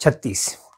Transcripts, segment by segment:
36।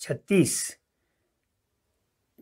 36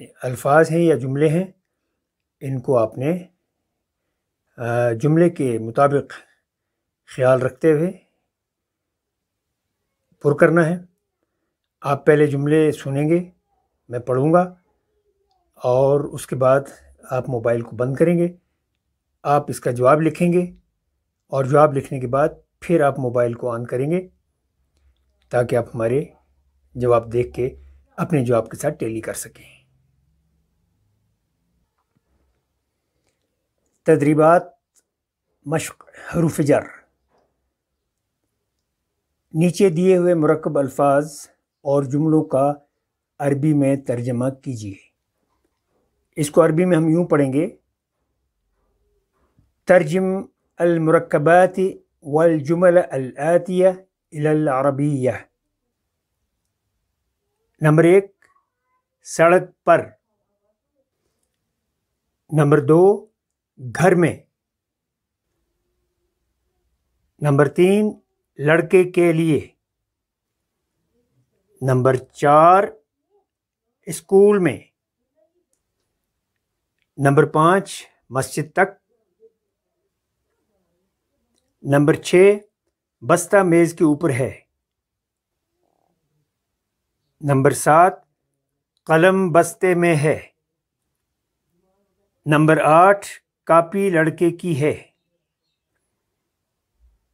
الفاظ ہیں یا جملے ہیں، ان کو آپ نے جملے کے مطابق خیال رکھتے ہوئے پر کرنا ہے۔ آپ پہلے جملے سنیں گے، میں پڑھوں گا، اور اس کے بعد آپ موبائل کو بند کریں گے، آپ اس کا جواب لکھیں گے، اور جواب لکھنے کے بعد پھر آپ موبائل کو آن کریں گے تاکہ آپ ہمارے جواب دیکھ کے اپنے جواب کے ساتھ ٹیلی کر سکیں۔ تدریبات مشق حروف جر۔ نیچے دیے ہوئے مرکب الفاظ اور جملوں کا عربی میں ترجمہ کیجیے۔ اس کو عربی میں ہم یوں پڑھیں گے، ترجم المرکبات والجمل الآتیہ الی العربیہ۔ نمبر 1، سڑک پر۔ نمبر 2، گھر میں۔ نمبر 3، لڑکے کے لیے۔ نمبر 4، اسکول میں۔ نمبر 5، مسجد تک۔ نمبر 6، بستہ میز کے اوپر ہے۔ نمبر 7، قلم بستے میں ہے۔ نمبر 8، کاپی لڑکے کی ہے۔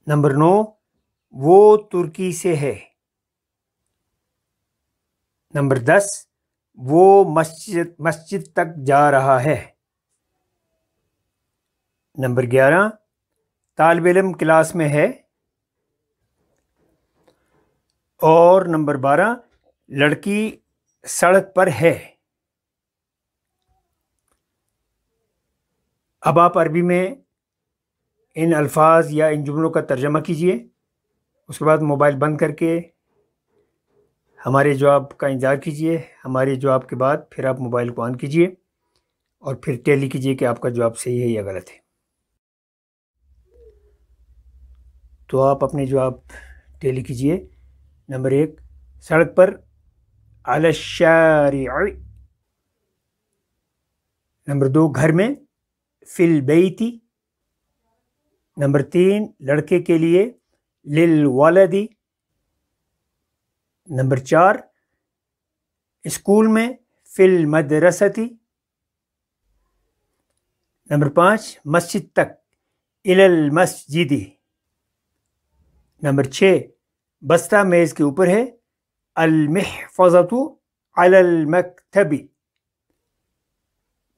نمبر 9، وہ ترکی سے ہے۔ نمبر 10، وہ مسجد تک جا رہا ہے۔ نمبر 11، طالب علم کلاس میں ہے۔ اور نمبر 12، لڑکی سڑک پر ہے۔ اب آپ عربی میں ان الفاظ یا ان جملوں کا ترجمہ کیجئے، اس کے بعد موبائل بند کر کے ہمارے جواب کا انتظار کیجئے۔ ہمارے جواب کے بعد پھر آپ موبائل کو آن کیجئے اور پھر ٹیلی کیجئے کہ آپ کا جواب صحیح ہے یا غلط ہے۔ تو آپ اپنے جواب ٹیلی کیجئے۔ نمبر 1، سڑک پر، علی الشارع۔ نمبر 2، گھر میں، فی البیت۔ نمبر 3، لڑکے کے لیے، للولد۔ نمبر 4، اسکول میں، فی المدرسۃ۔ نمبر 5، مسجد تک، الی المسجد۔ نمبر 6، بستہ میز کے اوپر ہے، المحفظۃ علی المکتب۔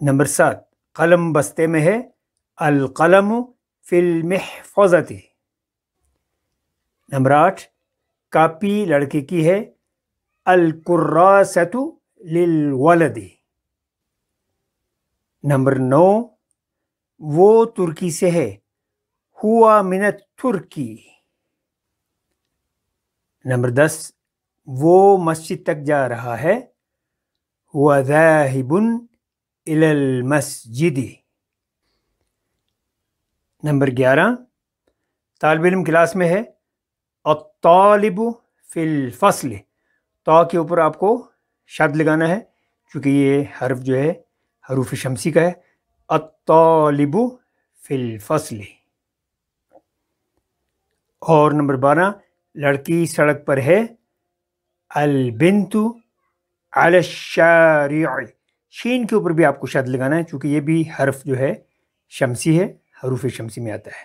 نمبر 7، قلم بستے میں ہے، القلم فی المحفظۃ۔ نمبر 8، کاپی لڑکے کی ہے، الکراسۃ للولد۔ نمبر 9، وہ ترکی سے ہے، ہوا من الترکی۔ نمبر 10، وہ مسجد تک جا رہا ہے، ہوا ذاہب الی المسجد۔ نمبر 11، طالب علم کلاس میں ہے، الطالب فی الفصل۔ تا کے اوپر آپ کو شد لگانا ہے چونکہ یہ حرف جو ہے حروف شمسی کا ہے، الطالب فی الفصل۔ اور نمبر 12، لڑکی سڑک پر ہے، البنت علی الشارع۔ شین کے اوپر بھی آپ کو شد لگانا ہے چونکہ یہ بھی حرف جو ہے شمسی ہے، حروف شمسی میں آتا ہے،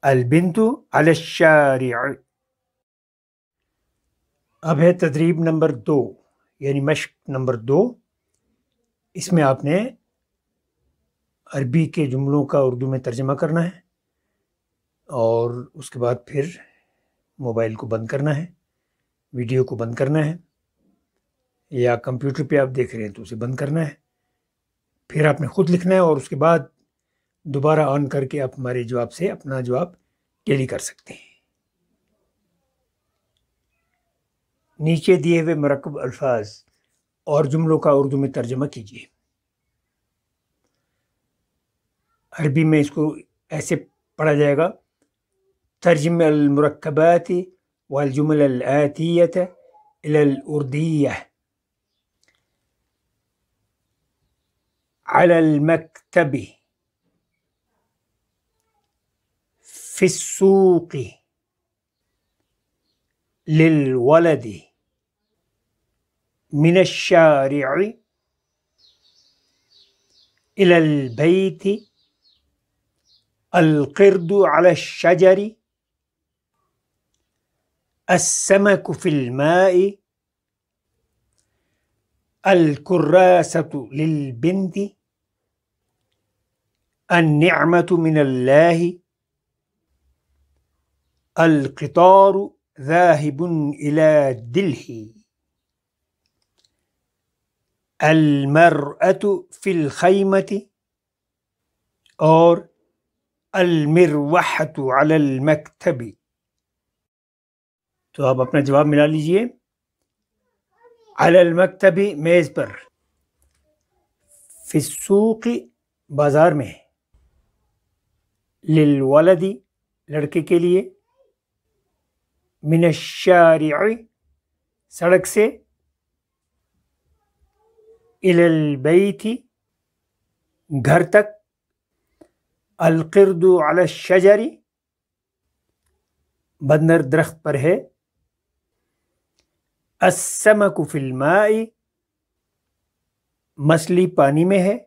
البنت علی الشارع۔ اب ہے تدریب نمبر 2 یعنی مشق نمبر 2۔ اس میں آپ نے عربی کے جملوں کا اردو میں ترجمہ کرنا ہے اور اس کے بعد پھر موبائل کو بند کرنا ہے، ویڈیو کو بند کرنا ہے، یا کمپیوٹر پہ آپ دیکھ رہے ہیں تو اسے بند کرنا ہے، پھر آپ نے خود لکھنا ہے اور اس کے بعد دوبارہ آن کر کے آپ ہمارے جواب سے اپنا جواب ٹیلی کر سکتے ہیں۔ نیچے دیے ہوئے مرکب الفاظ اور جملوں کا اردو میں ترجمہ کیجیے۔ عربی میں اس کو ایسے پڑھا جائے گا، ترجم المرکبات والجمل الآتیہ الی الاردیہ۔ على المكتب في السوق للولد من الشارع إلى البيت القرد على الشجر السمك في الماء الكراسة للبنت النعمة من الله القطار ذاهب إلى دله المرأة في الخيمة اور المروحة على المكتب. تو آپ اپنا جواب ملا لیجئے. علی المکتب میز پر، فی السوق بازار میں، للولد لڑکے کے لیے، من الشارع سڑک سے، الی البیت گھر تک، القرد علی الشجر بندر درخت پر ہے، السمک فی الماء مچھلی پانی میں ہے،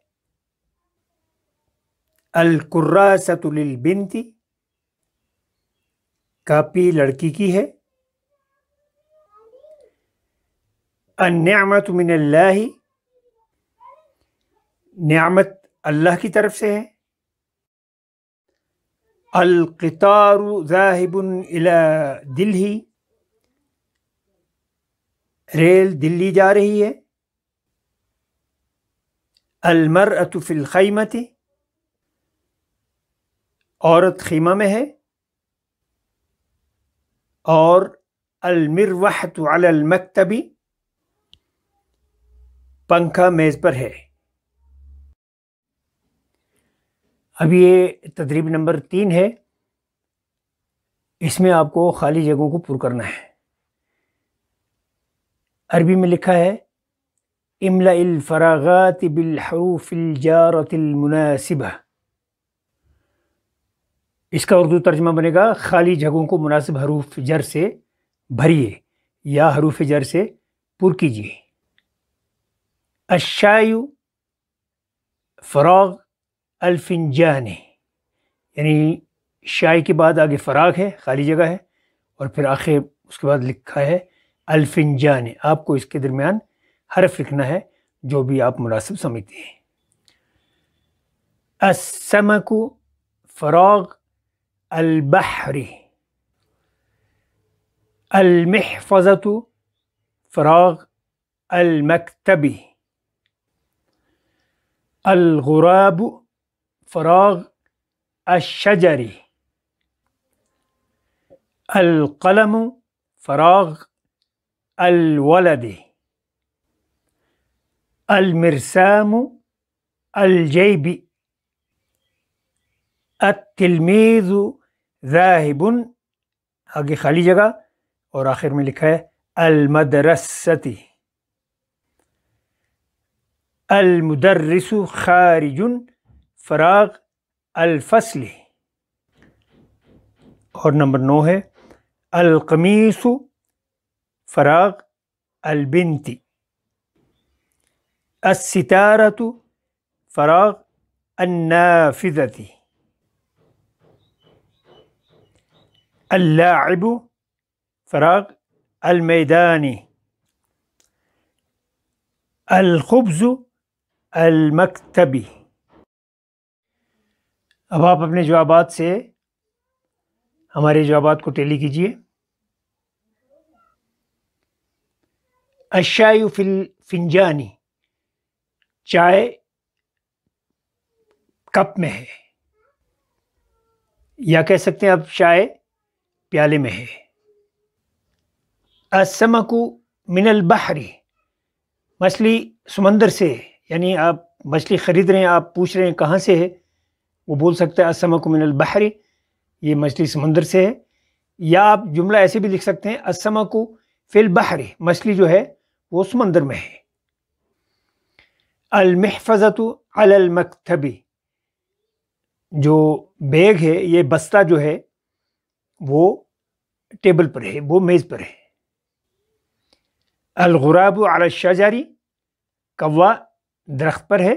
الکراسۃ للبنت کاپی لڑکی کی ہے، النعمت من اللہ نعمت اللہ کی طرف سے ہے، القطار ذاہب الی دلہ ریل دلی جا رہی ہے، المرأة فی الخیمۃ عورت خیمہ میں ہے، اور المروحة علی المکتب پنکھا میز پر ہے. اب یہ تدریب نمبر 3 ہے. اس میں آپ کو خالی جگہوں کو پر کرنا ہے. عربی میں لکھا ہے املأ الفراغات بالحروف الجارة المناسبة. اس کا اردو ترجمہ بنے گا خالی جگہوں کو مناسب حروف جر سے بھریے یا حروف جر سے پر کیجیے. الشائی فراغ الفنجان یعنی شائی کے بعد آگے فراغ ہے، خالی جگہ ہے، اور پھر آخر اس کے بعد لکھا ہے الفنجان. آپ کو اس کے درمیان حرف لکھنا ہے جو بھی آپ مناسب سمجھتے ہیں. السمک فراغ البحر، المحفظة فراغ المکتب، الغراب فراغ الشجر، القلم فراغ الولد، المرسام الجیب، التلمیذ ذاہب آگے خالی جگہ اور آخر میں لکھا ہے المدرسۃ، المدرس خارج فراغ الفصل، اور نمبر 9 ہے القمیص فراغ البنت، الستارۃ فراغ النافذۃ، اللاعب فراغ المیدان، الخبز المکتبی. اب آپ اپنے جوابات سے ہمارے جوابات کو ٹیلی کیجیے. الشائی فی الفنجانی چائے کپ میں ہے، یا کہہ سکتے ہیں آپ چائے پیالے میں ہے. السمک من البحر مچھلی سمندر سے، یعنی آپ مچھلی خرید رہے ہیں، آپ پوچھ رہے ہیں کہاں سے ہے، وہ بول سکتے ہیں السمک من البحر یہ مچھلی سمندر سے ہے. یا آپ جملہ ایسے بھی لکھ سکتے ہیں السمک فی البحر مچھلی جو ہے وہ سمندر میں ہے. المحفظۃ علی المکتبی، جو بیگ ہے، یہ بستہ جو ہے وہ ٹیبل پر ہے، وہ میز پر ہے۔ الغراب علی الشجر، کوا درخت پر ہے۔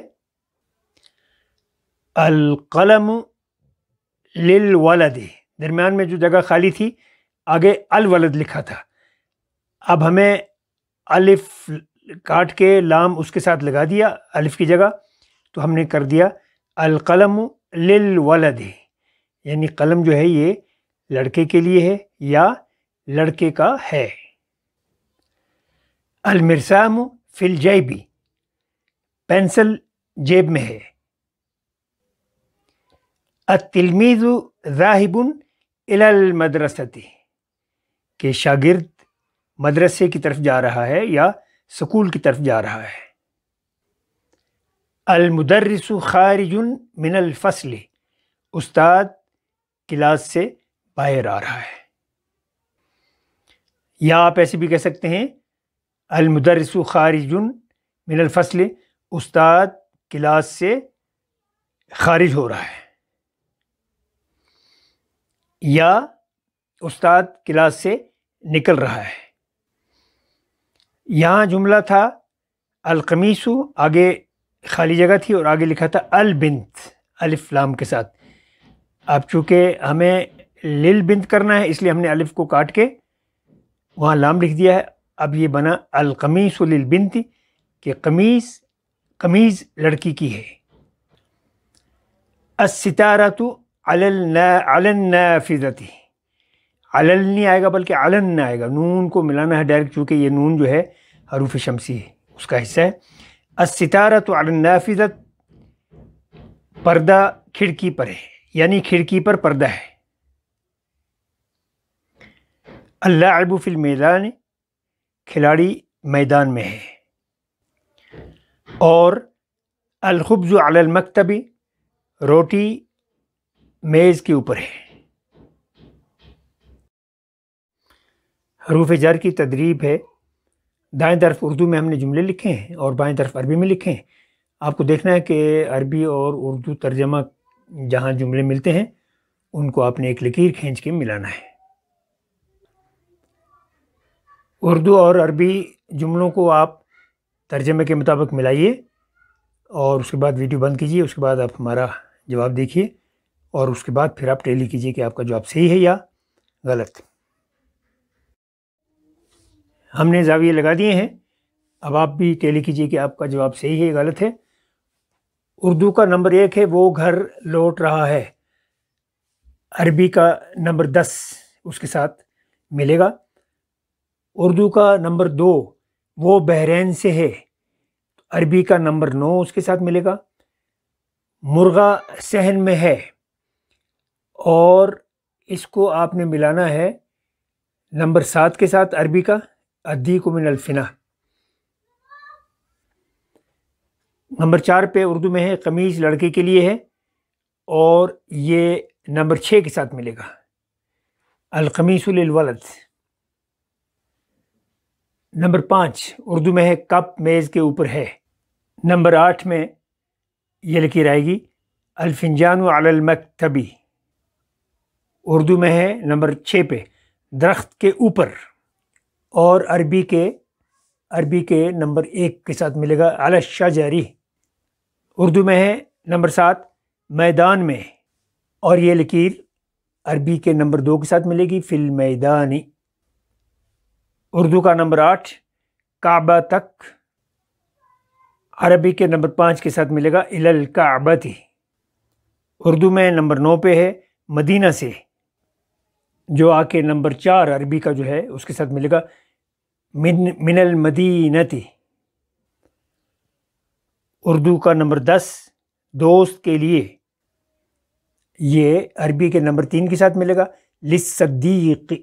القلم للولد، درمیان میں جو جگہ خالی تھی آگے الولد لکھا تھا، اب ہمیں الف کاٹ کے لام اس کے ساتھ لگا دیا الف کی جگہ، تو ہم نے کر دیا القلم للولد، یعنی قلم جو ہے یہ لڑکے کے لیے ہے یا لڑکے کا ہے۔ المرسام فی الجیب، پینسل جیب میں ہے۔ التلمیذ ذاہب الی المدرسۃ، کہ شاگرد مدرسے کی طرف جا رہا ہے یا سکول کی طرف جا رہا ہے۔ المدرس خارج من الفصل، استاد کلاس سے باہر آ رہا ہے۔ یا آپ ایسے بھی کہہ سکتے ہیں المدرس خارج من الفصل، استاد کلاس سے خارج ہو رہا ہے، یا استاد کلاس سے نکل رہا ہے۔ یہاں جملہ تھا القمیص، آگے خالی جگہ تھی اور آگے لکھا تھا البنت الف لام کے ساتھ۔ اب چونکہ ہمیں للبنت کرنا ہے اس لیے ہم نے الف کو کاٹ کے وہاں لام لکھ دیا ہے۔ اب یہ بنا القمیص للبنت، کہ قمیض لڑکی کی ہے۔ الستارۃ علی النافذۃ، علل نہیں آئے گا بلکہ علن آئے گا، نون کو ملانا ہے ڈائریکٹ، چونکہ یہ نون جو ہے حروف شمسی ہے اس کا حصہ ہے۔ الستارۃ علی النافذۃ، پردہ کھڑکی پر ہے، یعنی کھڑکی پر پردہ ہے۔ اللاعب فی المیدان، کھلاڑی میدان میں ہے۔ اور الخبز علی المکتب، روٹی میز کے اوپر ہے۔ حروف جر کی تدریب ہے، دائیں طرف اردو میں ہم نے جملے لکھے ہیں اور بائیں طرف عربی میں لکھے ہیں۔ آپ کو دیکھنا ہے کہ عربی اور اردو ترجمہ جہاں جملے ملتے ہیں ان کو آپ نے ایک لکیر کھینچ کے ملانا ہے۔ اردو اور عربی جملوں کو آپ ترجمے کے مطابق ملائیے اور اس کے بعد ویڈیو بند کیجیے، اس کے بعد آپ ہمارا جواب دیکھیے اور اس کے بعد پھر آپ ٹیلی کیجیے کہ آپ کا جواب صحیح ہے یا غلط۔ ہم نے زاویے لگا دیے ہیں، اب آپ بھی ٹیلی کیجیے کہ آپ کا جواب صحیح ہے یا غلط ہے۔ اردو کا نمبر 1 ہے وہ گھر لوٹ رہا ہے، عربی کا نمبر 10 اس کے ساتھ ملے گا۔ اردو کا نمبر 2 وہ بحرین سے ہے، عربی کا نمبر 9 اس کے ساتھ ملے گا۔ مرغا صحن میں ہے، اور اس کو آپ نے ملانا ہے نمبر 7 کے ساتھ، عربی کا الدیک من الفنا۔ نمبر 4 پہ اردو میں ہے قمیض لڑکے کے لیے ہے، اور یہ نمبر 6 کے ساتھ ملے گا القمیص للولد۔ نمبر 5 اردو میں ہے کپ میز کے اوپر ہے۔ نمبر 8 میں یہ لکیر آئے گی الفنجان علی المکتب، اردو میں ہے نمبر 6 پہ درخت کے اوپر، اور عربی کے نمبر 1 کے ساتھ ملے گا علی الشجر۔ اردو میں ہے نمبر 7 میدان میں، اور یہ لکیر عربی کے نمبر 2 کے ساتھ ملے گی فی المیدان۔ اردو کا نمبر 8 کعبہ تک، عربی کے نمبر 5 کے ساتھ ملے گا الی الکعبۃ۔ اردو میں نمبر 9 پہ ہے مدینہ سے، جو آ کے نمبر 4 عربی کا جو ہے اس کے ساتھ ملے گا من المدینۃ۔ اردو کا نمبر 10 دوست کے لیے، یہ عربی کے نمبر 3 کے ساتھ ملے گا للصدیق۔